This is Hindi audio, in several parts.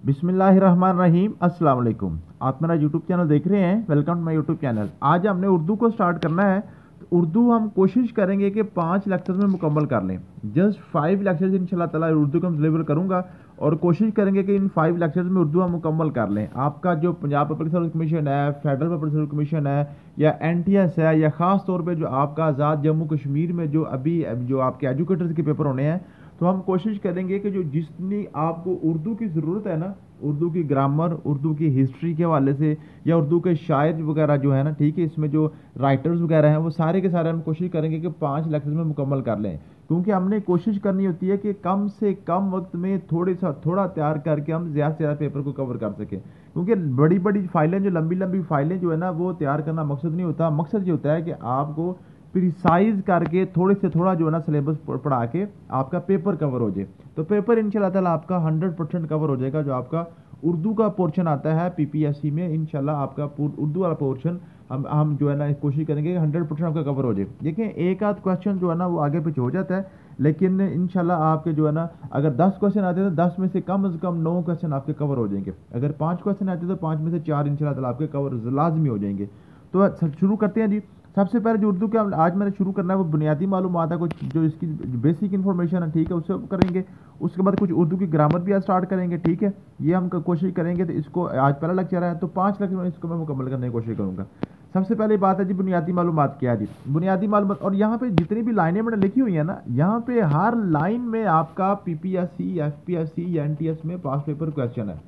बिस्मिल्लाहिर्रहमानिर्रहीम। अस्सलाम वालेकुम। आप मेरा यूट्यूब चैनल देख रहे हैं, welcome to my YouTube channel. आज हमने उर्दू को स्टार्ट करना है। तो उर्दू हम कोशिश करेंगे कि 5 लेक्चर्स में मुकम्मल कर लें। जस्ट 5 लेक्चर्स इंशाल्लाह ताला उर्दू को हम डिलीवर करूँगा और कोशिश करेंगे कि इन 5 लेक्चर्स में उर्दू हम मुकम्मल कर लें। आपका जो पंजाब पब्लिक सर्विस कमीशन है, फेडरल पब्लिक सर्विस कमीशन है या NTS है, या ख़ास तौर पर जो आपका आज़ाद जम्मू कश्मीर में जो अभी जो आपके एजुकेटर्स के पेपर होने हैं, तो हम कोशिश करेंगे कि जो जितनी आपको उर्दू की ज़रूरत है ना, उर्दू की ग्रामर, उर्दू की हिस्ट्री के हवाले से, या उर्दू के शायर वगैरह जो है ना, ठीक है, इसमें जो राइटर्स वगैरह हैं वो सारे के सारे हम कोशिश करेंगे कि 5 लेक्चर्स में मुकम्मल कर लें। क्योंकि हमने कोशिश करनी होती है कि कम से कम वक्त में थोड़ा तैयार करके हम ज़्यादा से ज़्यादा पेपर को कवर कर सकें। क्योंकि बड़ी बड़ी फाइलें, जो लंबी लंबी फाइलें जो है ना, वो तैयार करना मकसद नहीं होता। मकसद ये होता है कि आपको प्रिसाइज करके थोड़े से थोड़ा जो है ना सिलेबस पढ़ा के आपका पेपर कवर हो जाए। तो पेपर इंशाल्लाह ताला आपका 100% कवर हो जाएगा। जो आपका उर्दू का पोर्शन आता है PPSC में, इंशाल्लाह आपका उर्दू वाला पोर्शन हम जो है ना कोशिश करेंगे कि 100% आपका कवर हो जाए। देखिए, एक आध क्वेश्चन जो है ना वो आगे पीछे हो जाता है, लेकिन इंशाल्लाह आपके जो है ना, अगर 10 क्वेश्चन आते हैं तो 10 में से कम 9 क्वेश्चन आपके कवर हो जाएंगे। अगर 5 क्वेश्चन आते हैं तो 5 में से 4 इंशाल्लाह ताला आपके कवर लाजमी हो जाएंगे। तो शुरू करते हैं जी। सबसे पहले जो उर्दू के आज मैंने शुरू करना है वो बुनियादी मालूमात है, कुछ जो इसकी बेसिक इन्फॉर्मेशन है, ठीक है, उससे करेंगे। उसके बाद कुछ उर्दू की ग्रामर भी आज स्टार्ट करेंगे, ठीक है। ये हम कोशिश करेंगे। तो इसको आज पहला लेक्चर है, तो 5 लेक्चर में इसको मैं मुकम्मल करने की कोशिश करूँगा। सबसे पहले बात है जी बुनियादी मालूमात क्या है जी। बुनियादी मालूमात, और यहाँ पे जितनी भी लाइनें मैंने लिखी हुई है ना, यहाँ पे हर लाइन में आपका PPSC, FPSC या NTS में पास पेपर क्वेश्चन है।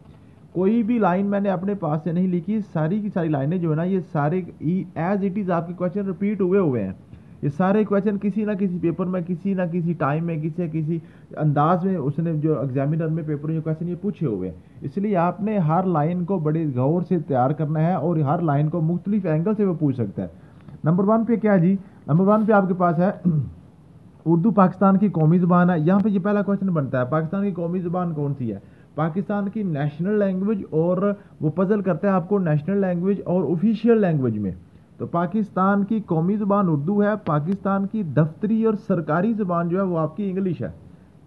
कोई भी लाइन मैंने अपने पास से नहीं लिखी। सारी की सारी लाइनें जो है ना, ये सारे एज इट इज़ आपके क्वेश्चन रिपीट हुए हैं। ये सारे क्वेश्चन किसी ना किसी पेपर में, किसी ना किसी टाइम में, किसी अंदाज में उसने जो एग्जामिनर में पेपर में क्वेश्चन ये पूछे हुए हैं। इसलिए आपने हर लाइन को बड़े गौर से तैयार करना है और हर लाइन को मुख्तलिफ एंगल से वो पूछ सकता है। नंबर 1 पे क्या है जी? नंबर 1 पे आपके पास है उर्दू पाकिस्तान की कौमी ज़ुबान है। यहाँ पे ये पहला क्वेश्चन बनता है, पाकिस्तान की कौमी ज़ुबान कौन सी है? पाकिस्तान की नेशनल लैंग्वेज, और वो पजल करता है आपको नेशनल लैंग्वेज और ऑफिशियल लैंग्वेज में। तो पाकिस्तान की कौमी ज़ुबान उर्दू है। पाकिस्तान की दफ्तरी और सरकारी ज़ुबान जो है वो आपकी इंग्लिश है,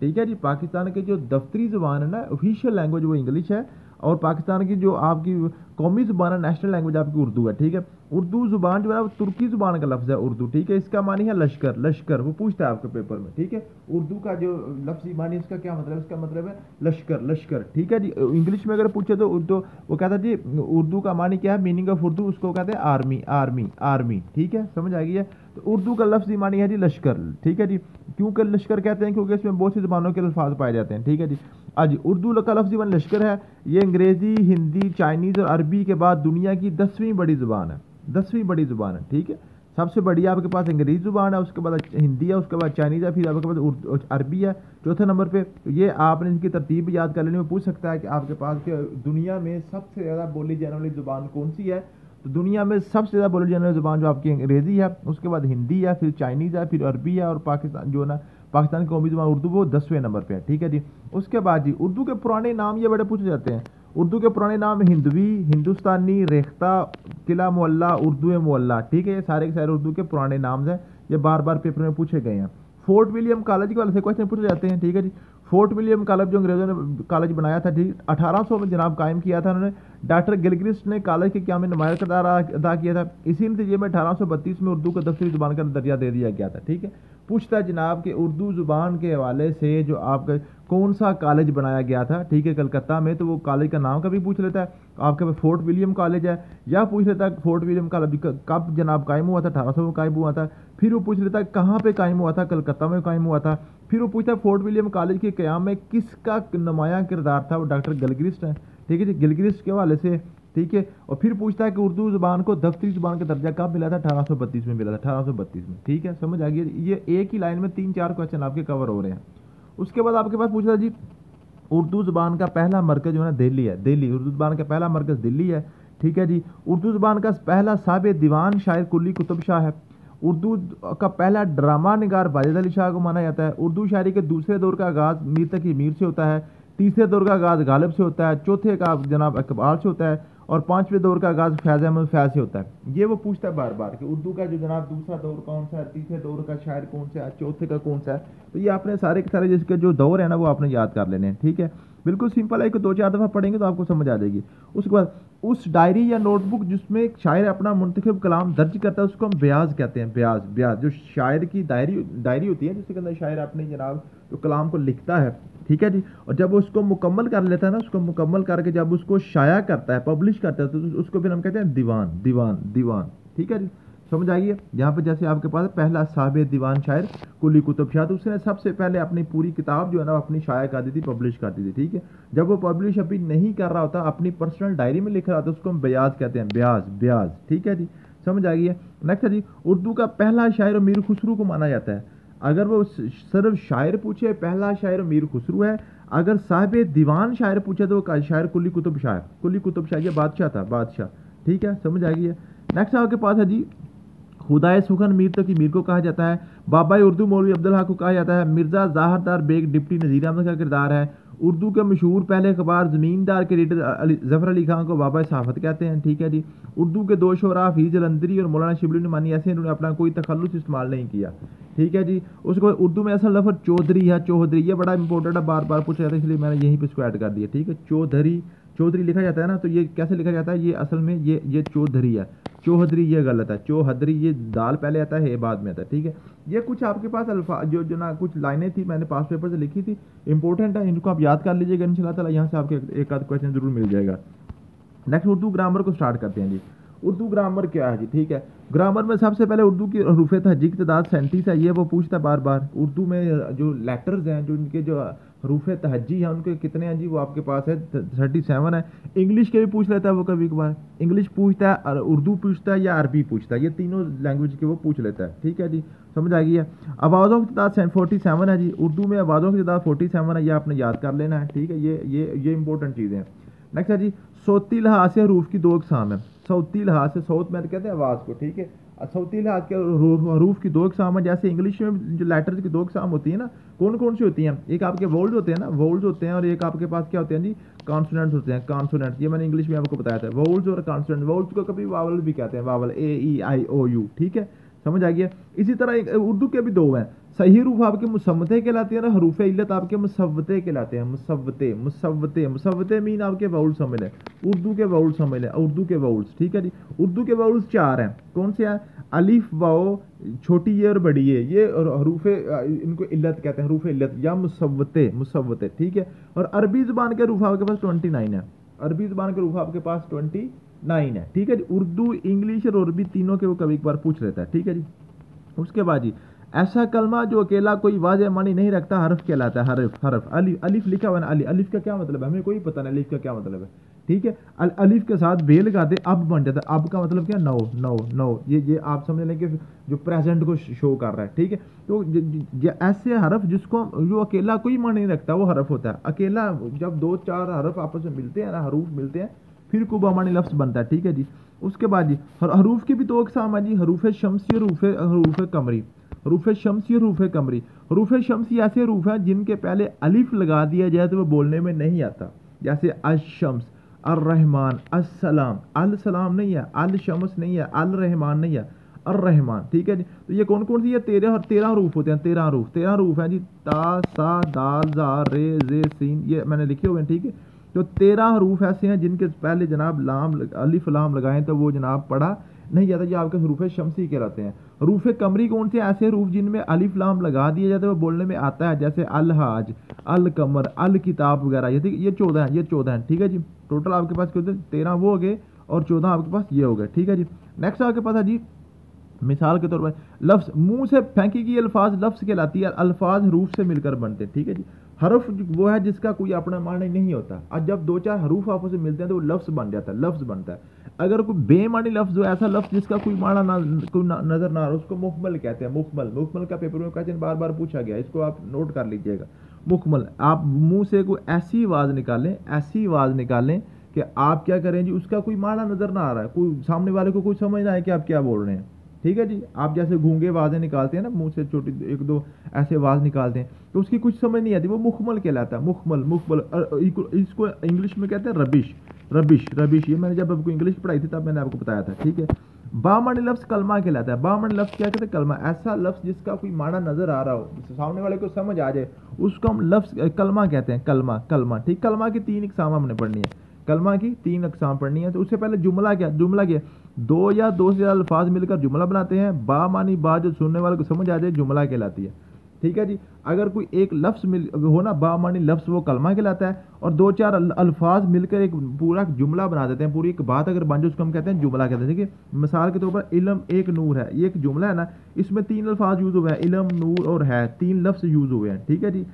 ठीक है जी। पाकिस्तान की जो दफ्तरी ज़ुबान है ना, ऑफिशियल लैंग्वेज, वो इंग्लिश है। और पाकिस्तान की जो आपकी कौमी ज़ुबान है, नेशनल लैंग्वेज आपकी उर्दू है, ठीक है। उर्दू ज़ुबान जो है वो तुर्की ज़ुबान का लफ्ज़ है उर्दू, ठीक है। इसका मानी है लश्कर। लश्कर वो पूछता है आपके पेपर में, ठीक है। उर्दू का जो लफ्ज़ी मानी इसका क्या मतलब है? इसका मतलब है लश्कर, लश्कर, ठीक है जी। इंग्लिश में अगर पूछे तो वो कहता है जी उर्दू का मानी क्या है, मीनिंग ऑफ उर्दू, उसको कहते हैं आर्मी, आर्मी, आर्मी, ठीक है, समझ आ गई है। तो उर्दू का लफ्ज़ी मानी है जी लश्कर, ठीक है जी। क्यों कर लश्कर कहते हैं? क्योंकि इसमें बहुत सी ज़बानों के अल्फाज पाए जाते हैं, ठीक है जी। आज उर्दू का लफ्ज़ी मानी लश्कर है। ये अंग्रेज़ी, हिंदी, चाइनीज़ और अरबी के बाद दुनिया की 10वीं बड़ी ज़ुबान है। 10वीं बड़ी ज़ुबान है, ठीक है। सबसे बड़ी आपके पास अंग्रेज़ी ज़ुबान है, उसके बाद हिंदी है, उसके बाद चाइनीज़ है, फिर आपके पास अरबी है चौथे नंबर पे। ये आपने इनकी तरतीब याद कर लेने में पूछ सकता है कि आपके पास कि दुनिया में सबसे ज़्यादा बोली जाने वाली ज़ुबान कौन सी है? तो दुनिया में सबसे ज़्यादा बोली जाने वाली ज़ुबान जो आपकी अंग्रेज़ी है, उसके बाद हिंदी है, फिर चाइनीज़ है, फिर अरबी है, और पाकिस्तान जो है ना, पाकिस्तान की कौमी ज़ुबान उर्दू, वो 10वें नंबर पे है, ठीक है जी। उसके बाद जी उर्दू के पुराने नाम ये बड़े पूछे जाते हैं। उर्दू के पुराने नाम हिंदवी, हिंदुस्तानी, रेख्ता, किला मोहल्ला, उर्दू मोहल्ला, ठीक है। ये सारे के सारे उर्दू के पुराने नाम हैं। ये बार बार पेपर में पूछे गए हैं। फोर्ट विलियम कॉलेज के वाले से क्वेश्चन पूछे जाते हैं, ठीक है जी। फोर्ट विलियम कॉलेज जो अंग्रेजों ने कॉलेज बनाया था, ठीक, 1800 में जनाब कायम किया था उन्होंने। डॉक्टर गिलक्रिस्ट ने कॉलेज के क्या में नुमाया किरदार अदा किया था। इसी नतीजे में 1832 में उर्दू को दफ्तरी ज़ुबान का दर्जा दे दिया गया था, ठीक है। पूछता है जनाब कि उर्दू ज़ुबान के हवाले से जो आपका कौन सा कॉलेज बनाया गया था, ठीक है, कलकत्ता में, तो वो कॉलेज का नाम कभी पूछ लेता है। आपके पास फोर्ट विलियम कॉलेज है, या पूछ लेता है फोर्ट विलियम कॉलेज कब जनाब कायम हुआ था, 1800 में कायम हुआ था। फिर वो पूछ लेता है कहाँ पे कायम हुआ था, कलकत्ता में कायम हुआ था। फिर वो पूछता है फोर्ट विलियम कॉलेज के क़याम में किसका नुमाया किरदार था, वो डॉक्टर गिलक्रिस्ट है, ठीक है जी, गिलक्रिस्ट के हवाले से, ठीक है। और फिर पूछता है कि उर्दू ज़ुबान को दफ्तरी ज़ुबान का दर्जा कब मिला था? 1832 में मिला था, 1832 में, ठीक है, समझ आ गई। ये एक ही लाइन में 3-4 क्वेश्चन आपके कवर हो रहे हैं। उसके बाद आपके पास पूछता है जी उर्दू ज़ुबान का पहला मरकज़ जो है ना दिल्ली है। दिल्ली, उर्दू ज़ुबान का पहला मरकज़ दिल्ली है, ठीक है जी। उर्दू ज़ुबान का पहला साहिब दीवान शायर कुली कुतुब शाह है। उर्दू का पहला ड्रामा निगार वाजिद अली शाह को माना जाता है। उर्दू शायरी के दूसरे दौर का आगाज़ मीर तकी मीर से होता है। तीसरे दौर का आगाज़ गालिब से होता है। चौथे का जनाब इकबाल से होता है। और 5वें दौर का आगाज़ फैज़ अहमद फैज़ से होता है। ये वो पूछता है बार बार कि उर्दू का जो जनाब दूसरा दौर कौन सा है, तीसरे दौर का शायर कौन सा है, चौथे का कौन सा है। तो ये आपने सारे के सारे जिसके जो दौर है ना वो आपने याद कर लेने हैं, ठीक है। बिल्कुल सिंपल है कि 2-4 दफ़ा पढ़ेंगे तो आपको समझ आ जाएगी। उसके बाद उस डायरी या नोटबुक जिसमें एक शायर अपना मुंतखब कलाम दर्ज करता है उसको हम ब्याज कहते हैं। ब्याज ब्याज जो शायर की डायरी होती है जिसके अंदर शायर अपने जनाब जो कलाम को लिखता है, ठीक है जी। और जब उसको मुकम्मल कर लेता है ना, उसको मुकम्मल करके जब उसको शाया करता है, पब्लिश करता है, तो उसको फिर हम कहते हैं दीवान दीवान दीवान, ठीक है जी। समझ आइए। यहाँ पे जैसे आपके पास पहला साहिब दीवान शायर कुली कुतुब शाह, तो उसने सबसे पहले अपनी पूरी किताब जो है ना अपनी शाया कर दी थी, पब्लिश कर दी थी, ठीक है। जब वो पब्लिश अभी नहीं कर रहा होता, अपनी पर्सनल डायरी में लिख रहा होता, उसको हम ब्याज कहते हैं, ब्याज ब्याज, ठीक है जी। समझ आ गई है। नेक्स्ट है जी, उर्दू का पहला शायर मीर खुसरू को माना जाता है। अगर वो सिर्फ शायर पूछे पहला शायर मीर खुसरू है, अगर साहिब दीवान शायर पूछे तो वो शायर कुली कुतुब शाह, कुली कुतुब शाह ये बादशाह था, बादशाह, ठीक है। समझ आ गई है। नेक्स्ट आपके पास है जी, खुदाए सुखन मीर तकी मीर को कहा जाता है। बाबा उर्दू मौलवी अब्दुल हक को कहा जाता है। मिर्ज़ा ज़ाहरदार बेग डिप्टी नज़ीर अहमद का किरदार है। उर्दू के मशहूर पहले अखबार ज़मींदार के रीडर ज़फ़र अली खान को बाबा सहाफ़त कहते हैं, ठीक है जी। उर्दू के 2 शोरा हफ़ीज़ जलंधरी और मौलाना शिबली नुमानी ऐसे इन्होंने अपना कोई तखल्लुस इस्तेमाल नहीं किया, ठीक है जी। उसके बाद उर्दू में असल लफ्ज़ चौधरी है, चौधरी ये बड़ा इंपॉर्टेंट है, बार बार पूछा जाता है, इसलिए मैंने यहीं पर इसको ऐड कर दिया, ठीक है। चौधरी चौधरी लिखा जाता है ना, तो ये कैसे लिखा जाता है, ये असल में ये चौधरी है, चौहदरी ये गलत है, चौहदरी ये दाल पहले आता है, बाद में आता है, ठीक है। ये कुछ आपके पास अल्फा जो ना कुछ लाइनें थी मैंने पास पेपर से लिखी थी, इंपॉर्टेंट है, इनको आप याद कर लीजिएगा इंशाल्लाह ताला, यहाँ से आपके एक आध क्वेश्चन जरूर मिल जाएगा। नेक्स्ट उर्दू ग्रामर को स्टार्ट करते हैं जी। उर्दू ग्रामर क्या है जी, ठीक है। ग्रामर में सबसे पहले उर्दू की हरूफ तहज्जी की तादाद 37 है, ये वो पूछता है बार बार। उर्दू में जो लेटर्स हैं, जो इनके जो हरूफ तहज्जी हैं उनके कितने हैं जी, वो आपके पास है 37 है। इंग्लिश के भी पूछ लेता है वो कभी कभार, इंग्लिश पूछता है, उर्दू पूछता है या अरबी पूछता है, ये तीनों लैंग्वेज के वो पूछ लेता है, ठीक है जी। समझ आ गई है। आवाज़ों की तादाद 47 है जी। उर्दू में आवाज़ों की तादाद 47 है, ये आपने याद कर लेना है, ठीक है। ये इंपॉर्टेंट चीज़ें हैं। नेक्स्ट है जी, सौती लिहाज से हरूफ की 2 अक़साम है। सौती लिहाज से, सौत में कहते हैं आवाज़ को, ठीक है। सौती लिहाज के हरूफ की 2 अक़साम है। जैसे इंग्लिश में जो लेटर्स की 2 अक़साम होती है ना, कौन कौन सी होती हैं, एक आपके वोल्ड होते हैं ना, वोल्ड्स होते हैं, और एक आपके पास क्या होते हैं जी, कॉन्सोनेंट्स होते हैं, कॉन्सोनेंट्स। ये मैंने इंग्लिश में आपको बताया था, वोल्ड्स और कॉन्सोनेंट। वोल्ड्स को कभी वावल भी कहते हैं, वावल AEIOU, ठीक है। समझ आ गया। इसी तरह उर्दू के भी 2 हैं। सही हरूफ आपके मुसव्वते कहलाते हैं ना, हरूफ इल्लत आपके मुसव्वते कहलाते हैं, मुसव्वते मुसव्वते मुसव्वते मीन आपके वाउल शामिल है, उर्दू के वाउल शामिल है, उर्दू के वाउल्स, ठीक है जी। उर्दू के वाउल्स 4 हैं, कौन से हैं, अलिफ वाओ, छोटी ये और बड़ी ये हरूफ इनको इल्लत कहते हैं, हरूफ इल्लत या मुसव्वते मुसव्वते, ठीक है। और अरबी ज़ुबान के हरूफ आपके पास 29 है, अरबी ज़ुबान के हरूफ आपके पास 29 है, ठीक है जी। उर्दू, इंग्लिश और अरबी तीनों के वो कभी एक बार पूछ लेता है, ठीक है जी। उसके बाद जी, ऐसा कलमा जो अकेला कोई वाज़ेह मानी नहीं रखता हरफ कहलाता है। हरफ हरफ अलिफ, अलिफ लिखा हुआ ना, अलिफ का क्या मतलब है, हमें कोई पता नहीं अलिफ का क्या मतलब है, ठीक है। अलिफ के साथ बे लगा दे अब बन जाता है। अब का मतलब क्या, नौ नौ नौ, ये आप समझ लें कि जो प्रेजेंट को शो कर रहा है, ठीक है। तो ऐसे हरफ जिसको जो अकेला कोई मानी नहीं रखता वो हरफ होता है। अकेला जब 2-4 हरफ आपस में मिलते हैं ना, हरूफ मिलते हैं, फिर कुबामानी लफ्ज़ बनता है, ठीक है जी। उसके बाद जी, हरूफ की भी 2 अक़साम है जी, हरूफ शम्सी और हरूफ कमरी। हरूफ शम्सी और हरूफ कमरी। हरूफ शम्सी ऐसे हरूफ हैं जिनके पहले अलिफ लगा दिया जाए तो वो बोलने में नहीं आता, जैसे अश-शम्स, अर-रहमान, अस्सलाम। अल सलाम नहीं है, अल शम्स नहीं है, अल रहमान नहीं है, अर-रहमान, ठीक है जी। तो ये कौन कौन सी है, 13 हरूफ होते हैं, 13 हरूफ हैं जी। ता, सा, दाल, जा, रे, जे, सीन, ये मैंने लिखे हुए हैं, ठीक है। तो 13 हरूफ ऐसे हैं जिनके पहले जनाब लाम अलिफ लाम लगाएं तो वो जनाब पढ़ा नहीं जाता, ये आपके हरूफ शम्सी कहलाते हैं। हरूफ कमरी कौन से, ऐसे हरूफ जिनमें अलिफ लाम लगा दिया जाता है वो बोलने में आता है, जैसे अल हाज, अल कमर, अल किताब वगैरह, ये 14 हैं, ये 14 हैं, ठीक है जी। टोटल आपके पास कितने, 13 वो हो गए और 14 आपके पास ये हो गए, ठीक है जी। नेक्स्ट आपके पास है जी, मिसाल के तौर पर लफ्ज़, मुंह से फेंकी गई अल्फाज लफ्ज़ कहलाती है। अल्फाज हरूफ से मिलकर बनते हैं, ठीक है जी। हरफ वो है जिसका कोई अपना मानी नहीं होता, और जब 2-4 हरूफ आपस में मिलते हैं तो वो लफ्ज़ बन जाता है, लफ्ज़ बनता है। अगर कोई बेमानी लफ्ज़ हो, ऐसा लफ्ज़ जिसका कोई माना नज़र ना आ रहा, उसको मुकमल कहते हैं। मुकमल का पेपर में क्वेश्चन बार बार पूछा गया, इसको आप नोट कर लीजिएगा। मुकमल, आप मुंह से कोई ऐसी आवाज़ निकालें कि आप क्या करें जी, उसका कोई माना नज़र ना आ रहा है, कोई सामने वाले को कोई समझ ना आए कि आप क्या बोल रहे हैं, ठीक है जी। आप जैसे गूंगे आवाज़ें निकालते हैं ना, मुंह से छोटी एक दो ऐसे आवाज़ निकालते हैं, तो उसकी कुछ समझ नहीं आती, वो मुखमल कहलाता है, मुखमल मुखमल। इसको इंग्लिश में कहते हैं रबिश, रबिश रबिश। ये मैंने जब आपको इंग्लिश पढ़ाई थी तब मैंने आपको बताया था, ठीक है। बामानी लफ्ज़ कलमा कहलाता है। बामानी लफ्ज़ क्या कहते हैं? कलमा। ऐसा लफ्ज़ जिसका कोई माना नज़र आ रहा हो, सामने वाले को समझ आ जाए, उसको हम लफ्ज़ कलमा कहते हैं। कलमा, कलमा, ठीक। कलमा की 3 इकसाम हमने पढ़नी है, कलमा की 3 अकसाम पढ़नी है। तो उससे पहले जुमला क्या? जुमला क्या? दो या दो से ज़्यादा अल्फाज मिलकर जुमला बनाते हैं। बा मानी बा, जो सुनने वाले को समझ आ जाए, जुमला कहलाती है, ठीक है जी। अगर कोई एक लफ्ज़ मिल हो ना, बा मानी लफ्ज़, वो कलमा कहलाता है। और दो चार अल्फाज मिलकर एक पूरा जुमला बना देते हैं, पूरी एक बात अगर बन जाए उसको हम कहते हैं जुमला कहते हैं, ठीक है। मिसाल के तौर पर इल्म एक नूर है, ये एक जुमला है ना, इसमें 3 अल्फाज यूज़ हुए हैं, इल्म, नूर और है, 3 लफ्ज़ यूज़ हुए हैं, ठीक है जी।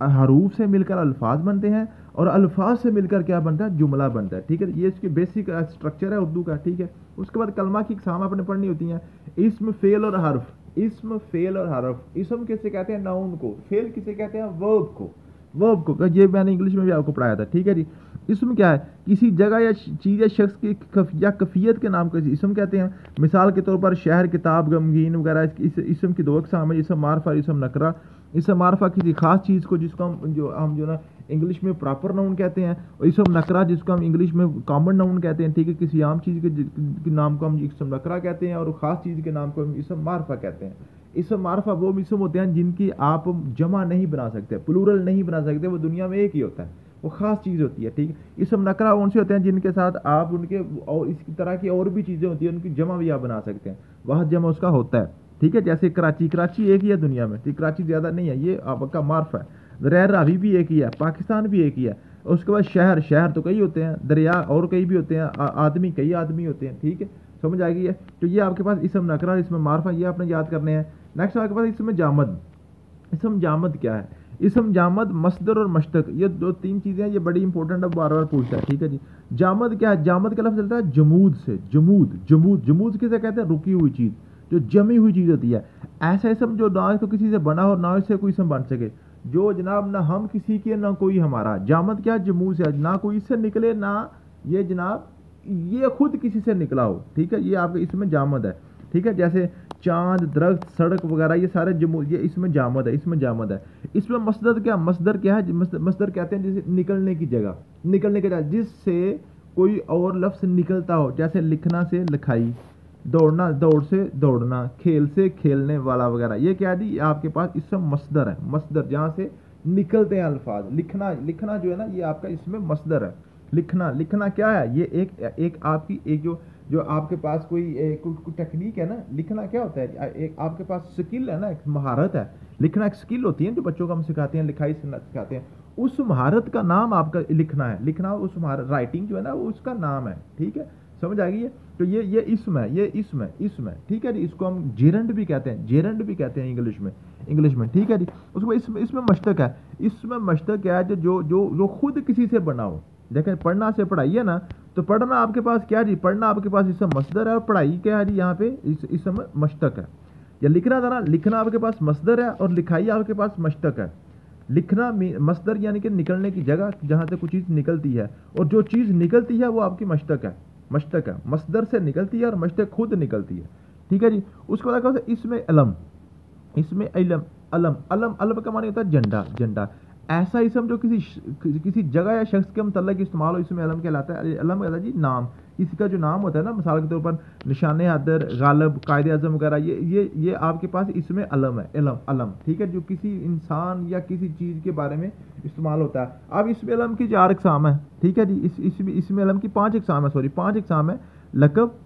हरूफ से मिलकर अल्फाज बनते हैं और अल्फाज से मिलकर क्या बनता है? जुमला बनता है, ठीक है। ये इसकी बेसिक स्ट्रक्चर है उर्दू का, ठीक है। उसके बाद कलमा की इकसाम आपने पढ़नी होती हैं। इस्म, फेल और हर्फ। इस्म, फेल और हर्फ। इस्म किसे कहते हैं? नाउन को। फेल किसे कहते हैं? वर्ब को। वर्ब को, ये मैंने इंग्लिश में भी आपको पढ़ाया था, ठीक है जी। इस्म क्या है? किसी जगह या चीज़ या शख्स की या कफियत के नाम को इस्म कहते हैं। मिसाल के तौर पर शहर, किताब, गमगीन वगैरह, इस इस्म की 2 अक़साम है, इस्म मारफा, इस्म नकरा। इस्म मारफा किसी खास चीज़ को, जिसको हम जो ना इंग्लिश में प्रॉपर नाउन कहते हैं, और इस्म नकरा जिसको हम इंग्लिश में कॉमन नाउन कहते हैं, ठीक है। किसी आम चीज़ के नाम को हम इस्म नकरा कहते हैं, और ख़ास चीज़ के नाम को हम इस्म मारफा कहते हैं। इस्म मारफा वो इस्म होते हैं जिनकी आप जमा नहीं बना सकते, प्लूरल नहीं बना सकते, वो दुनिया में एक ही होता है, वो ख़ास चीज़ होती है, ठीक है। इस्म नकरा उनसे होते हैं जिनके साथ आप उनके और इस तरह की और भी चीज़ें होती हैं, उनकी जमा भी आप बना सकते हैं, वह जमा उसका होता है, ठीक है। जैसे कराची, कराची एक ही है दुनिया में, ठीक, कराची ज़्यादा नहीं है, ये आपका मार्फ है। रैर रावी भी एक ही है, पाकिस्तान भी एक ही है। उसके बाद शहर, शहर तो कई होते हैं, दरिया और कई भी होते हैं, आदमी कई आदमी होते हैं, ठीक है। समझ आएगी ये। तो ये आपके पास इस्म नकरा, इसमें मार्फा, ये आपने याद करने हैं। नेक्स्ट आपके पास इसमें जामद। इसम जामद क्या है? इसम जामद, मसदर और मश्तक, ये 2-3 चीज़ें हैं, ये बड़ी इंपॉर्टेंट है, बार बार पूछता है, ठीक है जी। जामद क्या है? जामद का लफ्ज़ चलता है जमूद से। जमूद, जमूद, जमूद किसे कहते हैं? रुकी हुई चीज़, जो जमी हुई चीज़ होती है। ऐसा इसम जो ना तो किसी से बना हो, ना इससे कोई इसम बन सके, जो जनाब ना हम किसी के ना कोई हमारा। जामद क्या? जमूद से, ना कोई इससे निकले, ना ये जनाब ये खुद किसी से निकला हो, ठीक है। ये आपके इसमें जामद है, ठीक है। जैसे चांद, दरख्त, सड़क वगैरह, ये सारे ये इसमें जामद है, इसमें जामद है। इसमें मसदर क्या? मसदर क्या है? मसदर कहते हैं जैसे निकलने की जगह, निकलने की जगह जिससे कोई और लफ्ज़ निकलता हो, जैसे लिखना से लिखाई, दौड़ना, दौड़ से दौड़ना, खेल से खेलने वाला वगैरह। ये क्या जी? आपके पास इसमें मसदर है, मसदर जहाँ से निकलते हैं अल्फाज। लिखना, लिखना जो है ना, ये आपका इसमें मसदर है। लिखना, लिखना क्या है? ये एक आपकी एक जो जो आपके पास कोई टेक्निक है ना, लिखना क्या होता है? एक आपके पास स्किल है ना, एक महारत है। लिखना एक स्किल होती है जो बच्चों को हम सिखाते हैं, लिखाई सिखाते हैं, उस महारत का नाम आपका लिखना है। लिखना उस महारत, राइटिंग जो है ना, वो उसका नाम है, ठीक है। समझ आ गई है। तो ये इसम है, ये इसम है, इसम है, ठीक है जी। इसको हम जेरंड भी कहते हैं, जेरंड भी कहते हैं इंग्लिश में, इंग्लिश में, ठीक है जी। उसको इसमें मश्तक है। इसमें मश्तक क्या है? जो जो जो खुद किसी से बना हो। देखें, पढ़ना से पढ़ाई है ना, तो पढ़ना आपके पास क्या जी? पढ़ना आपके पास इसम मसदर है, और पढ़ाई क्या है जी? यहाँ पे इसम मश्तक है। या लिखना था ना, लिखना आपके पास मसदर है और लिखाई आपके पास मश्तक है। लिखना मसदर यानी कि निकलने की जगह, जहाँ से कुछ चीज़ निकलती है, और जो चीज़ निकलती है वो आपकी मश्तक है, मश्तक है। मसदर से निकलती है और मश्तक खुद निकलती है, ठीक है जी। उसके बाद क्या? इसमें अलम, इसमें अलम, अलम, अलम, अलम का माने होता है झंडा, झंडा। ऐसा इसम जो किसी जगह या शख्स के मतलब इस्तेमाल हो, इसमें अलम कहलाता है। अलम कहलाता है जी नाम, किसी का जो नाम होता है ना, मिसाल के तौर पर निशान हैदर, गालिब, कायदे आज़म वगैरह, ये आपके पास इसमें अलम है, अलम, अलम, ठीक है, जो किसी इंसान या किसी चीज़ के बारे में इस्तेमाल होता है। अब इसमें अलम की 4 इकसाम है, ठीक है जी। इसमें अलम की 5 इकसाम है, सॉरी 5 इकसाम है। लक़ब,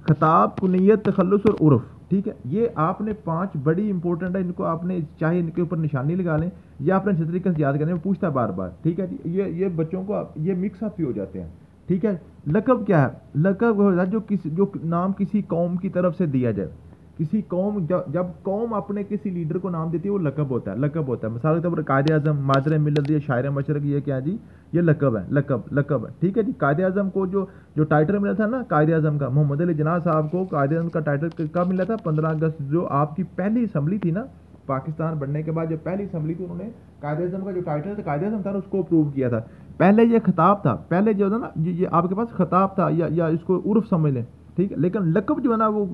खिताब, कुनियत, तखल्लुस और उर्फ, ठीक है। ये आपने 5 बड़ी इंपॉर्टेंट है, इनको आपने चाहे इनके ऊपर निशानी लगा लें, या आपने अच्छे तरीके से याद करने में पूछता है बार बार, ठीक है जी। ये बच्चों को ये मिक्स अप ही हो जाते हैं, ठीक है। लक़ब क्या है? लक़ब होता है जो नाम किसी कौम की तरफ से दिया जाए। किसी कौम, जब कौम अपने किसी लीडर को नाम देती है, वो लक़ब होता है, लक़ब होता है। मिसाल के तौर पर कायदे आज़म, मादर मिल्लत, ये शायर मशरक़, ये क्या जी? ये लक़ब है, लक़ब, लक़ब है, ठीक है जी। कायदे आज़म को जो टाइटल मिला था ना कायदे आज़म का, मोहम्मद अली जिन्ना साहब को कायदे आज़म का टाइटल कब मिला था? 15 अगस्त, जो आपकी पहली असम्बली थी ना, पाकिस्तान बनने के बाद जो पहली असम्बली थी, उन्होंने कायदे आज़म का जो टाइटल था कायदे आज़म था, उसको अप्रूव किया था। पहले ये खिताब था, पहले जो था ना, ये आपके पास खिताब था, या इसको उर्फ समझ लें, ठीक है। लेकिन लकब जो है ना वो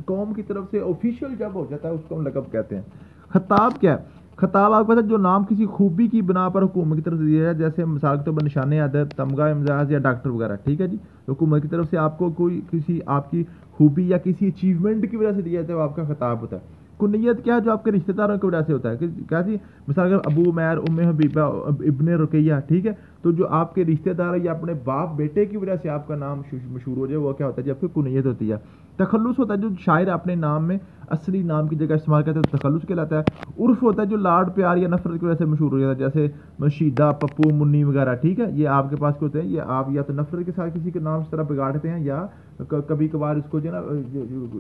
कौम की तरफ से ऑफिशियल जब हो जाता है उसको हम लकब कहते हैं। खताब क्या है? खताब आपको पता है, जो नाम किसी खूबी की बिना पर हुकूमत की तरफ से दिया है, जैसे मिसाल के तौर पर निशान अदब, तमगा इम्तियाज़ या डॉक्टर वगैरह, ठीक है जी। हुकूमत की तरफ से आपको कोई किसी आपकी खूबी या किसी अचीवमेंट की वजह से दिया जाता है, वो आपका खताब होता है। कुनियत क्या है? जो आपके रिश्तेदारों की वजह से होता है, कि कैसी मिसाल अगर अबू उमैर, उम्मे हबीबा, इब्ने रुकैया, ठीक है। तो जो आपके रिश्तेदार या अपने बाप बेटे की वजह से आपका नाम मशहूर हो जाए, वो क्या होता है जी? आपकी कुनियत होती है। तखल्लुस होता है, जो शायर अपने नाम में असली नाम की जगह इस्तेमाल करते हैं, तो तखल्लुस कहलाता है। उर्फ होता है जो लाड प्यार या नफरत की वजह से मशहूर हो जाता है, जैसे मशीदा, पप्पू, मुन्नी वगैरह, ठीक है। ये आपके पास क्या होते हैं? ये आप या तो नफरत के साथ किसी के नाम इस तरह बिगाड़ते हैं, या कभी कभार इसको जो ना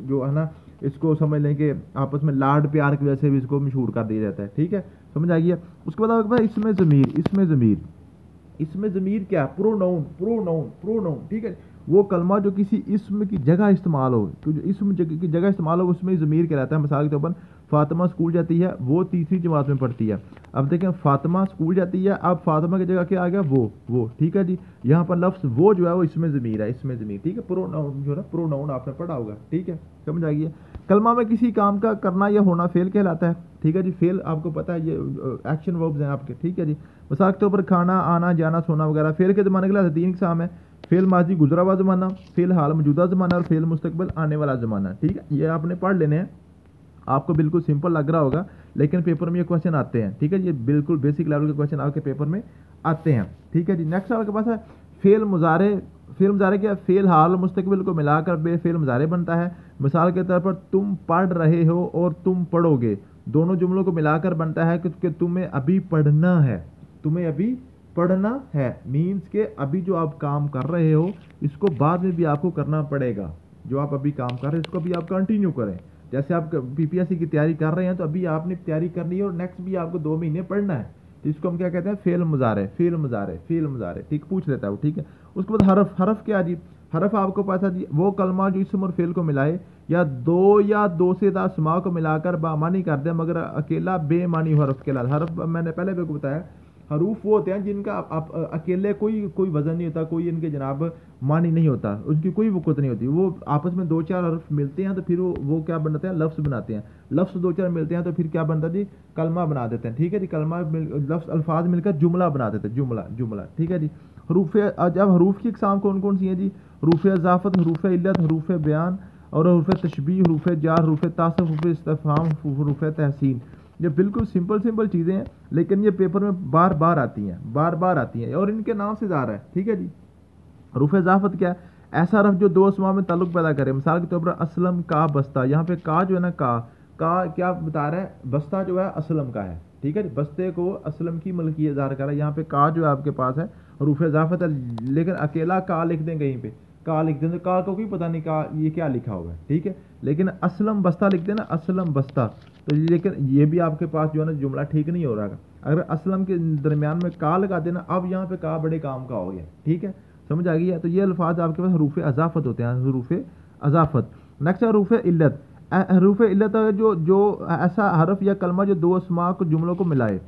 जो है ना, इसको समझ लें कि आपस में लाड प्यार की वजह से भी इसको मशहूर कर दिया जाता है, ठीक है। समझ आ गया? उसके बाद आपके पास इसमें ज़मीर, इसमें ज़मीर क्या? प्रोनाउन, ठीक है। वो कलमा जो किसी इसम की जगह इस्तेमाल हो, तो जो इसम की जगह इस्तेमाल हो उसमें ज़मीर कहलाता है। मिसाल के तौर पर फातिमा स्कूल जाती है, वो तीसरी जमात में पढ़ती है। अब देखें, फातिमा स्कूल जाती है, अब फातिमा की जगह क्या आ गया? वो, ठीक है जी। यहाँ पर लफ्ज़ वो जो है वो इसमें ज़मीर है, इसमें ज़मीर, ठीक है। प्रोनाउन जो है ना, प्रोनाउन आपने पढ़ा होगा, ठीक है। समझ आ गई? कलमा में किसी काम का करना या होना फेल कहलाता है, ठीक है जी। फेल आपको पता है, ये एक्शन वर्ब्स हैं आपके, ठीक है जी। मिसाल के तौर पर खाना, आना, जाना, सोना वगैरह। फेल के ज़माने के लिए 3 इकसाम है: फेल माजी गुजरा हुआ ज़माना, फेल हाल मौजूदा ज़माना, और फेल मुस्तकबिल आने वाला ज़माना, ठीक है। ये आपने पढ़ लेने हैं। आपको बिल्कुल सिंपल लग रहा होगा, लेकिन पेपर में ये क्वेश्चन आते हैं, ठीक है। ये बिल्कुल बेसिक लेवल के क्वेश्चन आपके पेपर में आते हैं, ठीक है जी। नेक्स्ट आपके पास है फेल मुजारे। फेल मुजारे क्या? फेल हाल और मुस्तकबिल को मिलाकर बेफेल मुजारे बनता है। मिसाल के तौर पर तुम पढ़ रहे हो और तुम पढ़ोगे, दोनों जुमलों को मिलाकर बनता है कि तुम्हें अभी पढ़ना है, तुम्हें अभी पढ़ना है। मीन्स के अभी जो आप काम कर रहे हो इसको बाद में भी आपको करना पड़ेगा। जो आप अभी काम कर रहे हैं इसको भी आप कंटिन्यू करें। जैसे आप पीपीएससी की तैयारी कर रहे हैं, तो अभी आपने तैयारी करनी है और नेक्स्ट भी आपको 2 महीने पढ़ना है, तो इसको हम क्या कहते हैं? फेल मुजारे, ठीक। पूछ लेता हूँ, ठीक है। उसके बाद हरफ क्या जी? हरफ आपको पता जी, वो कलमा जो इसम और फेल को मिलाए, या दो से दा समा को मिलाकर बामानी कर दे, मगर अकेला बेमानी हरफ कहलाता। हरफ मैंने पहले भी बताया, हरूफ वो होते हैं जिनका आप अकेले कोई वजन नहीं होता, कोई इनके जनाब मानी नहीं होता, उनकी कोई वक़्त नहीं होती। वो आपस में 2-4 हर्फ मिलते हैं तो फिर वो क्या बनाते हैं? लफ्ज़ बनाते हैं। लफ्ज़ 2-4 मिलते हैं तो फिर क्या बनता है जी? कलमा बना देते हैं, ठीक है जी। कलमा लफ्ज़ अल्फाज मिलकर जुमला बना देते हैं, जुमला, ठीक है जी। जब हरूफ की इकसाम कौन कौन सी हैं जी? हरूफ इज़ाफ़त, हरूफ इल्लत, हरूफ बयान, और हरूफ तशबीह, हरूफ जार, हरूफ तासफ, हरूफ इस्तिफ़हाम, हरूफ तहसीन। ये बिल्कुल सिंपल चीज़ें हैं, लेकिन ये पेपर में बार बार आती हैं, और इनके नाम से जा रहा है, ठीक है जी। हरूफ इज़ाफ़त क्या है? ऐसा हरफ जो 2 अस्मा में ताल्लुक़ पैदा करे। मिसाल के तौर पर असलम का बस्ता, यहाँ पे का जो है ना, का क्या बता रहा है? बस्ता जो है असलम का है, ठीक है जी। बस्ते को असलम की मलकियत ज़ाहिर कर रहा है। यहाँ पे का जो है आपके पास है हरूफ इज़ाफ़त है, लेकिन अकेला का लिख दें कहीं पे, का लिख दें तो का को कोई पता नहीं का ये क्या लिखा हुआ है, ठीक है। लेकिन असलम बस्ता लिख देना, असलम बस्ता, तो लेकिन ये भी आपके पास जो है ना जुमला ठीक नहीं हो रहा है। अगर असलम के दरमियान में का लगा देना, अब यहाँ पे का बड़े काम का हो गया, ठीक है। समझ आ गई है? तो ये अल्फाज आपके पास हरूफ अज़ाफ़त होते हैं, हरूफ अज़ाफ़त। नेक्स्ट है हरूफ इल्लत। हरूफ इल्लत जो ऐसा हरफ या कलमा जो 2 अस्मा को जुमलों को मिलाए।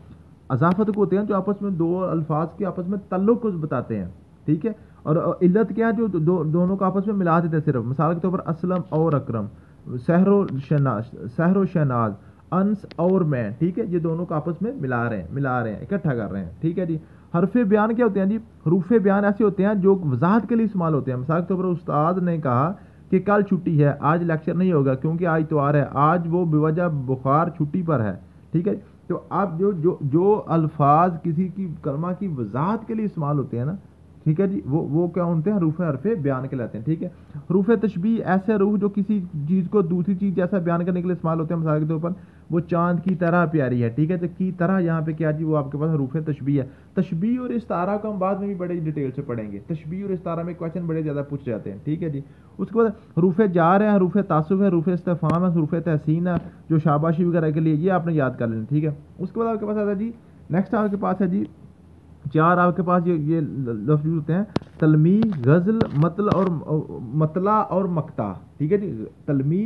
अज़ाफ़त को होते हैं जो आपस में 2 अल्फाज के आपस में तल्लुक़ को बताते हैं, ठीक है। और इल्लत क्या है? जो दोनों को आपस में मिला देते हैं सिर्फ। मिसाल के तौर पर असलम और अकरम, सहरो शहनाज, अंस और मैं, ठीक है। ये दोनों को आपस में मिला रहे हैं, इकट्ठा कर रहे हैं, ठीक है जी। हरफ़े बयान क्या होते हैं जी? हरूफ बयान ऐसे होते हैं जो वजाहत के लिए इस्तेमाल होते हैं। मिसाल के तौर पर उस्ताद ने कहा कि कल छुट्टी है, आज लेक्चर नहीं होगा क्योंकि आज इतवार है, आज वो बेवजह बुखार छुट्टी पर है, ठीक है। तो आप जो अल्फाज किसी की कलमा की वजाहत के लिए इस्तेमाल होते हैं ना, ठीक है जी, वो क्या होते हैं? हरफ़े बयान कहलाते हैं, ठीक है। हरूफ तशबीह ऐसे हरूफ जो किसी चीज़ को दूसरी चीज़ जैसा बयान करने के लिए इस्तेमाल होते हैं। मिसाल के तौर पर वो चांद की तरह प्यारी है, ठीक है। तो की तरह यहाँ पे क्या जी? वो आपके पास हरूफ तशबीह है। तशबीह और इस्तारा को हम बाद में भी बड़े डिटेल से पढ़ेंगे। तशबीह और इस्तारा में क्वेश्चन बड़े ज़्यादा पूछ जाते हैं, ठीक है जी। उसके बाद हरूफ जार है, हरूफ तासुफ है, हरूफ इस्तिफ़हाम है, हरूफ तहसीन है, जो शाबाशी वगैरह के लिए, ये आपने याद कर लेना, ठीक है। उसके बाद आपके पास आता है जी, नेक्स्ट आपके पास है जी 4 आपके पास ये लफ्ज़ होते हैं: तलमी, गज़ल, मतला और मक्ता, ठीक है जी। तलमी,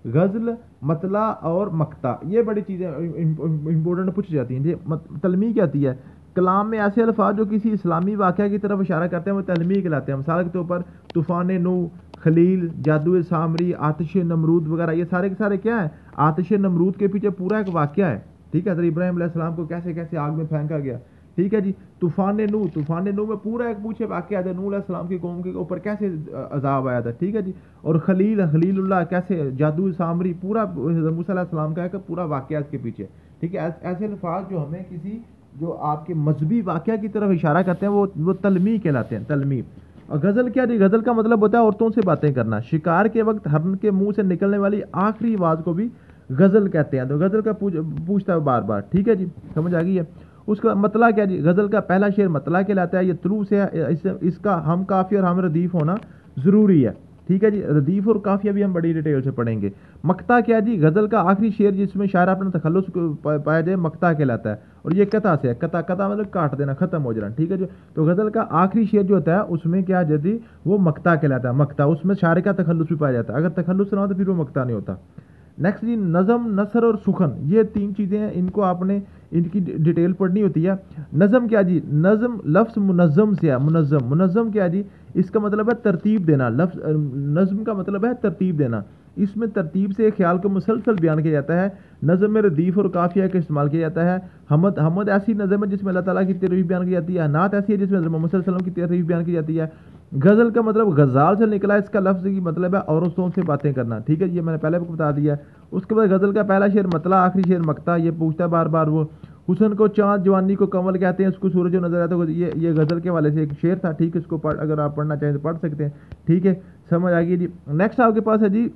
गज़ल, मतला और मक्ता, ये बड़ी चीज़ें इंपॉर्टेंट पूछ जाती हैं जी। तलमी क्या होती है? कलाम में ऐसे अल्फाज जो किसी इस्लामी वाक़या की तरफ इशारा करते हैं वो तलमी कहलाते हैं। मिसाल के तौर पर तूफ़ान नू, खलील, जादू सामरी, आतिश नमरूद वगैरह, ये सारे के सारे क्या है, आतिश नमरूद के पीछे पूरा एक वाक़या है। ठीक है, तो इब्राहिम अलैहिस्सलाम को कैसे कैसे आग में फेंका गया। ठीक है जी। तूफान नूह में पूरा एक पूछे वाक़या था, नूह अलैहिस्सलाम की कौम के ऊपर कैसे अजाब आया था। ठीक है जी। और खलीलुल्लाह कैसे, जादू सामरी, पूरा मूसा अलैहिस्सलाम का एक पूरा वाक़या इसके पीछे। ठीक है, ऐसे अल्फाज जो हमें किसी जो आपके मजहबी वाक़या की तरफ इशारा करते हैं वो तलमी कहलाते हैं, तलमी। और गज़ल क्या जी, गज़ल का मतलब होता है औरतों से बातें करना। शिकार के वक्त हरन के मुंह से निकलने वाली आखिरी आवाज़ को भी गज़ल कहते हैं। तो गज़ल का पूछता है बार बार। ठीक है जी, समझ आ गई है। उसका मतला क्या जी, गज़ल का पहला शेर मतला कहलाता है। ये तुलू से है, इसका हम काफ़ी और हम रदीफ़ होना ज़रूरी है। ठीक है जी, रदीफ़ और काफ़िया भी हम बड़ी डिटेल से पढ़ेंगे। मक्ता क्या जी, गज़ल का आखिरी शेर जिसमें शायर अपना तखल्लुस पाया जाए, मक्ता कहलाता है। और ये कता से है, कता मतलब काट देना, ख़त्म हो जाना। ठीक है जी। तो गज़ल का आखिरी शेर जो होता है उसमें क्या यदि वो मक्ता कहलाता है। मक्ता, उसमें शायर का तखल्लुस भी पाया जाता है। अगर तखल्लुस ना हो तो फिर वो मक्ता नहीं होता। नेक्स्ट जी, नज़म, नसर और सुखन, ये तीन चीज़ें हैं, इनको आपने इनकी डिटेल पढ़नी होती है। नज़म क्या जी, नज़म लफ्ज़ मुनज़्ज़म से है। मुनज़्ज़म क्या जी, इसका मतलब है तरतीब देना। लफ्ज़ नज़म का मतलब है तरतीब देना। इसमें तरतीब से ख्याल को मुसलसल बयान किया जाता है। नज़म में रदीफ़ और काफ़िया का इस्तेमाल किया जाता है। हमद ऐसी नज़म है जिसमें अल्लाह ताला की तारीफ़ बयान की जाती है। नात ऐसी है जिसमें मोहम्मद सल्लल्लाहु अलैहि वसल्लम की तारीफ़ बयान की जाती है। गज़ल का मतलब गज़ाल से निकला, इसका लफ्ज़ की मतलब है औरतों से बातें करना। ठीक है, ये मैंने पहले भी बता दिया। उसके बाद गज़ल का पहला शेर मतला, आखिरी शेर मक्ता। ये पूछता है बार बार वो, हुस्न को चाँद, जवानी को कमल कहते हैं, उसको सूरज जो नजर आता है। ये गज़ल के वाले से एक शेर था। ठीक है, इसको अगर आप पढ़ना चाहें तो पढ़ सकते हैं। ठीक है, समझ आ गई जी। नेक्स्ट आपके पास है जी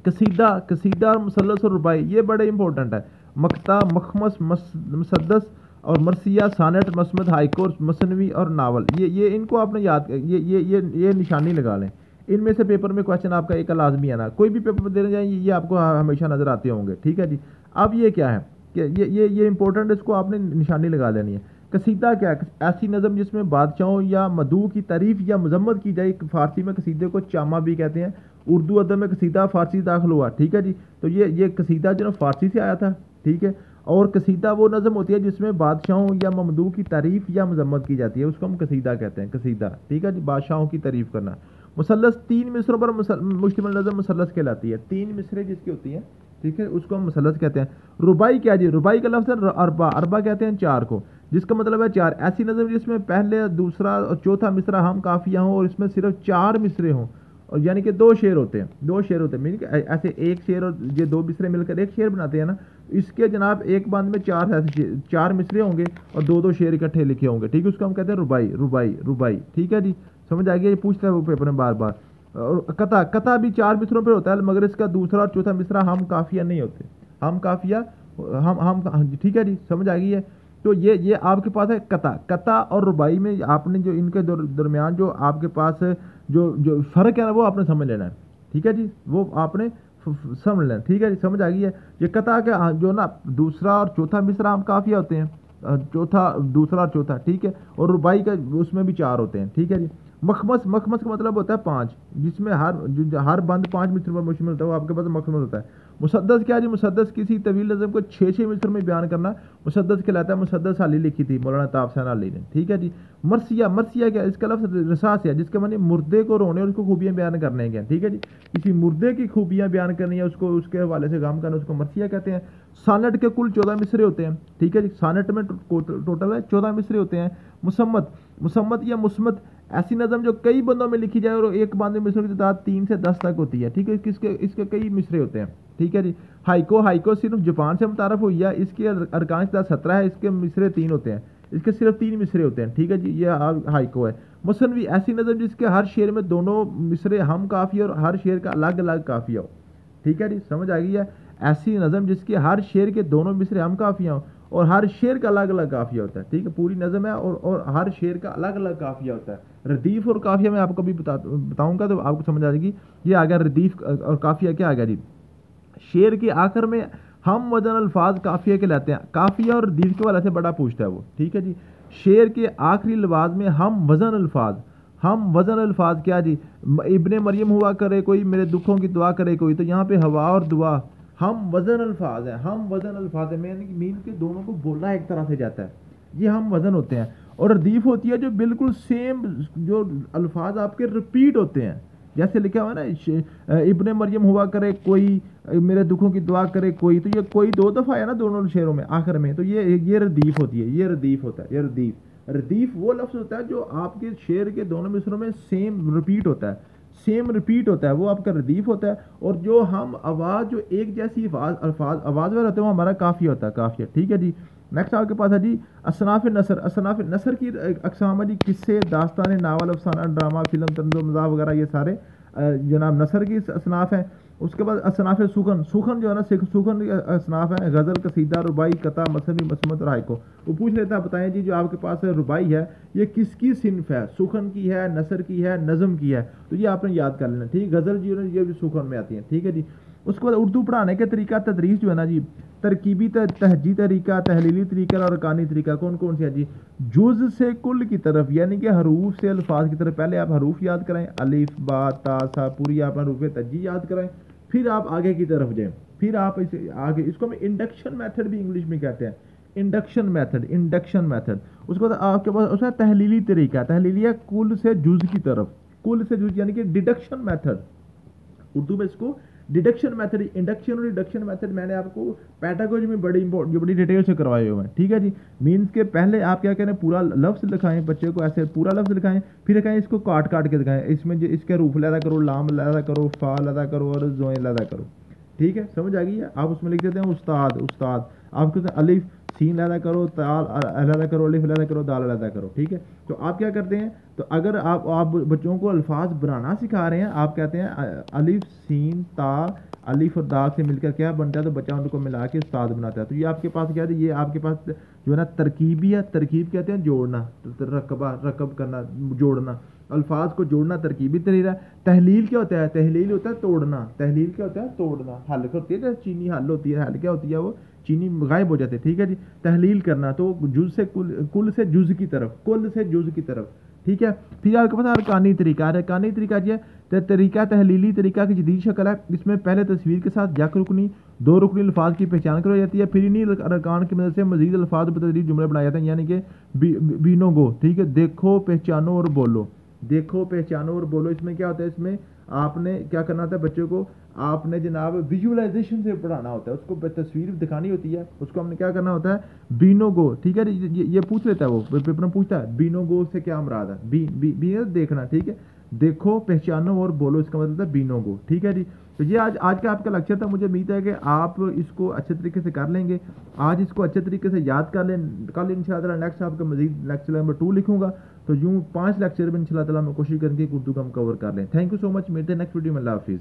कसीदा और मुसल्लस और रुबाई, ये बड़े इंपॉर्टेंट है। मक्ता, मखमस, मुसद्दस और मरसिया, सानेट, मसमद, हाईकोर्ट, मसनवी और नावल, ये इनको आपने याद, ये निशानी लगा लें। इनमें से पेपर में क्वेश्चन आपका एक लाजमी आना, कोई भी पेपर देने जाए ये आपको हमेशा नजर आते होंगे। ठीक है जी। अब ये क्या है कि ये इंपॉर्टेंट, इसको आपने निशानी लगा लेनी है। कसीदा क्या है, ऐसी नज़म जिसमें बादशाहों या मदू की तारीफ या मजम्मत की जाए। फारसी में कसीदे को चामा भी कहते हैं। उर्दू अदब में कसीदा फारसी दाखिल हुआ। ठीक है जी। तो ये कसीदा जो फारसी से आया था। ठीक है। और कसीदा वो नज़म होती है जिसमें बादशाहों या ममदू की तारीफ या मजम्मत की जाती है, उसको हम कसीदा कहते हैं, कसीदा। ठीक है जी, बादशाहों की तारीफ करना। मुसल्लस, तीन मिसरों पर मुश्तमिल नज़म मुसल्लस कहलाती है। तीन मिसरे जिसकी होती हैं, ठीक है, उसको हम मुसल्लस कहते हैं। रुबाई क्या जी, रुबाई का लफ्ज़ है अरबा कहते हैं चार को, जिसका मतलब है चार। ऐसी नज़म जिसमें पहले, दूसरा और चौथा मिसरा हम काफिया हों और इसमें सिर्फ चार मिसरे हों, और यानी कि दो शेर होते हैं। मीन कि ऐसे एक शेर और ये दो मिसरे मिलकर एक शेर बनाते हैं ना। इसके जनाब एक बांध में चार मिसरे होंगे और दो शेर इकट्ठे लिखे होंगे। ठीक है, उसको हम कहते हैं रुबाई। ठीक है जी, समझ आ गया। ये पूछता है वो पेपर में बार बार। और कता भी चार मिसरों पर होता है, मगर इसका दूसरा और चौथा मिसरा हम काफिया नहीं होते। हम काफिया हम ठीक है जी, समझ आ गई है। तो ये आपके पास है कता और रुबाई में आपने जो इनके दरमियान जो आपके पास जो फ़र्क है ना, वो आपने समझ लेना है। ठीक है जी, वो आपने समझ लेना। ठीक है जी, समझ आ गई है। ये कता का जो ना दूसरा और चौथा मिसरा हम काफिया होते हैं, दूसरा और चौथा। ठीक है, और रुबाई का उसमें भी चार होते हैं। ठीक है जी। मखमस का मतलब होता है पाँच, जिसमें हर बंद पाँच मिसर पर मुश्तमिल होता है, वो आपके पास मखमस होता है। मुसद्दस क्या जी, मुसद्दस किसी तवील नज़म को छः मिसर में बयान करना मुसद्दस कहलाता है। मुसद्दस अली लिखी थी मौलाना ताफसान अली ने। ठीक है जी। मरसिया क्या, इसका लफ्ज़ रसा से है, जिसका माने मुर्दे को रोने और उसको खूबियाँ बयान करने हैं। ठीक है जी, किसी मुर्दे की खूबियाँ बयान करनी है, उसको उसके हवाले से काम करना, उसको मरसिया कहते हैं। सानट के कुल 14 मिसरे होते हैं। ठीक है जी, सानट में टोटल है 14 मिसरे होते हैं। मुसम्मत या मुस्मत, ऐसी नज़म जो कई बंदों में लिखी जाए और एक बांध में मिसरों की तादाद 3 से 10 तक होती है। ठीक है, इसके कई मिसरे होते हैं। ठीक है जी। हाइको सिर्फ जापान से मुतारफ हुई है, इसके अरकान 17 है, इसके मिसरे 3 होते हैं, इसके सिर्फ 3 मिसरे होते हैं। ठीक है जी, ये हाइको है। मसनवी, ऐसी नज़म जिसके हर शेर में दोनों मिसरे हम काफ़ी और हर शेर का अलग अलग काफ़िया हो। ठीक है जी, समझ आ गई है। ऐसी नज़म जिसके हर शेर के दोनों मिसरे हम काफ़िया हो और हर शेर का अलग अलग काफिया होता है। ठीक है, पूरी नज़म है और हर शेर का अलग अलग काफिया होता है। रदीफ़ और काफिया मैं आपको भी बताऊंगा तो आपको समझ आ जाएगी। ये आ गया रदीफ़ और काफिया क्या आ गया जी। शेर के आखिर में हम वजन अल्फाज काफिया के लाते हैं। काफिया और रदीफ़ के वाले से बड़ा पूछता है वो। ठीक है जी, शेर के आखिरी लवाज में हम वजन अल्फाज क्या जी, इब्ने मरियम हुआ करे कोई, मेरे दुखों की दुआ करे कोई, तो यहाँ पे हवा और दुआ हम वजन अल्फाज है। मीन के दोनों को बोला एक तरह से जाता है, ये हम वजन होते हैं। और रदीफ़ होती है जो बिल्कुल सेम, जो अल्फाज आपके रिपीट होते हैं, जैसे लिखा हुआ है ना, इब्ने मरियम हुआ करे कोई, मेरे दुखों की दुआ करे कोई, तो ये कोई दो दफ़ा है ना दोनों शेरों में आखिर में, तो ये रदीफ होती है, ये रदीफ होता है, ये रदीफ। रदीफ वो लफ्ज़ होता है जो आपके शेर के दोनों मिसरों में सेम रिपीट होता है, सेम रिपीट होता है, वो आपका रदीफ होता है। और जो हम आवाज़ जो एक जैसी आवाज़ में रहते हैं वो हमारा काफ़ी होता है, काफ़ी। ठीक है जी। नेक्स्ट आपके पास है जी असनाफ़ नसर। असनाफ़ नसर की अक़साम है जी, किस्से, दास्तान, नावल, अफसाना, ड्रामा, फिल्म, तंज़ मज़ाह वगैरह, ये सारे जनाब नसर की असनाफ़ हैं। उसके बाद असनाफ़ सुखन, सुखन जो है ना सुखन असनाफ़ है, गज़ल, कसीदा, रुबाई, कता, मसनवी, मसमत, रायको। वो पूछ लेता है बताएं जी जो आपके पास रुबाई है ये किसकी सिनफ है, सुखन की है, नसर की है, नज़म की है, तो ये आपने याद कर लेना। ठीक, गज़ल जी ये भी सुखन में आती है। ठीक है जी। उसके बाद उर्दू पढ़ाने के तरीका, तदरीस जो है ना जी, तरकीबी तहजी तरीका, तहलीली तरीका और अरकानी तरीका कौन कौन से है जी। जुज़ से कुल की तरफ, यानी कि हरूफ से अल्फाज की तरफ, पहले आप हरूफ याद कराएं, अलिफ बा ता सा, पूरी आप हरूफ तहजी याद कराएं, फिर आप आगे की तरफ जाएं, फिर आप इसे आगे, इसको हम इंडक्शन मेथड भी इंग्लिश में कहते हैं, इंडक्शन मेथड, इंडक्शन मेथड। उसके बाद आपके पास उसका तहलीली तरीका, तहलीली है कुल से जुज़ की तरफ, कुल से जुज़ यानी कि डिडक्शन मेथड, उर्दू में इसको डिडक्शन मेथड, इंडक्शन और डिडक्शन मेथड मैंने आपको पैडागोजी में बड़ी डिटेल से करवाए हुए हैं। ठीक है जी। मीन्स के पहले आप क्या करें, पूरा लफ्ज़ लिखाएं, बच्चे को ऐसे पूरा लफ्ज़ लिखाएं, फिर कहें इसको काट काट के दिखाएं, इसमें जो इसके रूफ लैदा करो, लाम लैदा करो, फा लैदा करो और जोए लैदा करो। ठीक है, समझ आ गई है। आप उसमें लिख देते हैं उस्ताद, उस्ताद, आप कहते हैं अलिफ सीन लैदा करो, ताल लैदा करो, अलिफ लैदा करो, दाल लैदा करो। ठीक है, तो आप क्या करते हैं, तो अगर आप बच्चों को अल्फाज बनाना सिखा रहे हैं, आप कहते हैं अलिफ सीन ता, अलिफ और दाल से मिलकर क्या बनता है, तो बच्चा उनको मिला के उस्ताद बनाता है। तो ये आपके पास क्या है, ये आपके पास जो है ना तरकीबी है, तरकीब कहते हैं जोड़ना, रकब करना, जोड़ना, अल्फाज को जोड़ना तरकीबी तरीका। तहलील क्या होता है, तहलील होता है तोड़ना, तहलील क्या होता है तोड़ना, हल होती है चीनी हल होती है, हल क्या होती है वो चीनी गायब हो जाती है। ठीक है जी। तहलील करना, तो जुज से कुल से जुज की तरफ, कुल से जुज की तरफ। ठीक है, फिर आपके पास अरकानी तरीका, अरकानी तरीका जो है तरीका तहलीली तरीका की जदीद शक्ल है। इसमें पहले तस्वीर के साथ यक रुकनी, दो रुकनी अल्फाज की पहचान करवाई जाती है, फिर इन्हीं अरकान की मदद से मजीद अल्फाज बतदरीज जुमले बनाए जाते हैं, यानी कि बीनो गो। ठीक है, देखो पहचानो और बोलो, देखो पहचानो और बोलो। इसमें क्या होता है, इसमें आपने क्या करना होता है, बच्चों को आपने जनाब विजुअलाइजेशन से पढ़ाना होता है, उसको तस्वीर दिखानी होती है, उसको हमने क्या करना होता है बीनो गो। ठीक है, ये पूछ लेता है वो पेपर में पूछता है बीनो गो से क्या मुराद है, बी देखना। ठीक है, देखो पहचानो और बोलो, इसका मतलब है बीनो गो। ठीक है जी। तो ये आज का आपका लेक्चर था, मुझे उम्मीद है कि आप इसको अच्छे तरीके से कर लेंगे, आज इसको अच्छे तरीके से याद कर लें। कल इंशाअल्लाह नेक्स्ट आपका मजीद लेक्चर नंबर 2 लिखूंगा, तो यूँ 5 लेक्चर में इंशाअल्लाह ताला मैं कोशिश करेंगे कि उर्दू का हम कवर कर लें। थैंक यू सो मच, मिलते हैं नेक्स्ट वीडियो में। अल्लाह हाफिज़।